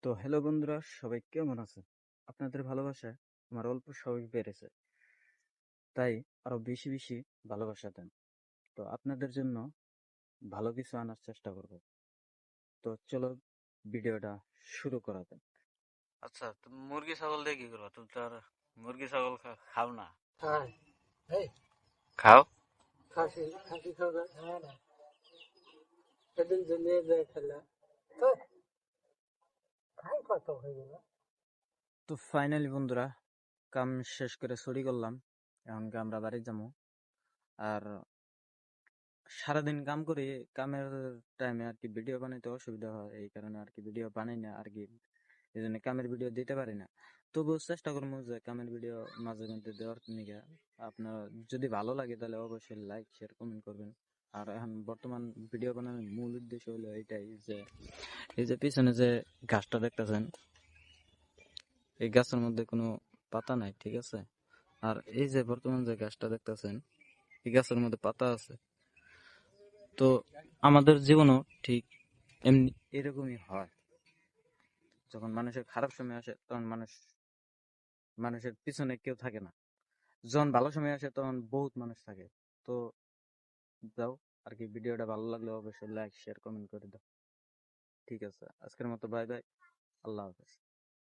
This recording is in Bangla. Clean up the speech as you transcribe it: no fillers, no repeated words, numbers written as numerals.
তো হ্যালো বন্ধুরা, সবাই কেমন আছে? আপনাদের ভালোবাসায় আমার অল্প সবাই বেড়েছে, তাই আরো বেশি বেশি ভালোবাসা দেন। তো আপনাদের জন্য ভালো কিছু আনার চেষ্টা করব। তো চলো ভিডিওটা শুরু করা যাক। আচ্ছা, তুমি মুরগি ছাগল দিয়ে কি করবা? তুমি তো আর মুরগি ছাগল খাও না। হ্যাঁ, এই খাও? খাসি খাসি খাবে হ্যাঁ না সেদিন যে নিয়ে যায় খেলা তো খাই কত হয়ে গেল। তো ফাইনালি বন্ধুরা, কাম শেষ করে ছুটি করলাম। এখন আমরা বাড়ি যাবো। আর সারাদিন কাম করি, কামের টাইমে আর কি ভিডিও বানাইতে অসুবিধা হয়, এই কারণে আর কি ভিডিও বানাই না আর কি। এই জন্য কামের ভিডিও দিতে পারি না। তবুও চেষ্টা করবো যে কামের ভিডিও মাঝে মধ্যে দেওয়ার নিগে। আপনার যদি ভালো লাগে তাহলে অবশ্যই লাইক শেয়ার কমেন্ট করবেন। আর এখন বর্তমান ভিডিও বানানোর মূল উদ্দেশ্য হলো এটাই যে এই যে পিছনে যে গাছটা দেখতেছেন, এই গাছের মধ্যে কোনো পাতা নাই, ঠিক আছে। আর এই যে বর্তমান যে গাছটা দেখতেছেন, এই গাছের মধ্যে পাতা আছে। তো আমাদের জীবনও ঠিক এমনি এরকমই হয়। যখন মানুষের খারাপ সময় আসে তখন মানুষের পিছনে কেউ থাকে না। যখন ভালো সময় আসে তখন বহুত মানুষ থাকে। তো যাও আর কি, ভিডিওটা ভালো লাগলে অবশ্যই লাইক শেয়ার কমেন্ট করে দাও। ঠিক আছে, আজকের মতো বাই বাই, আল্লাহ হাফেজ।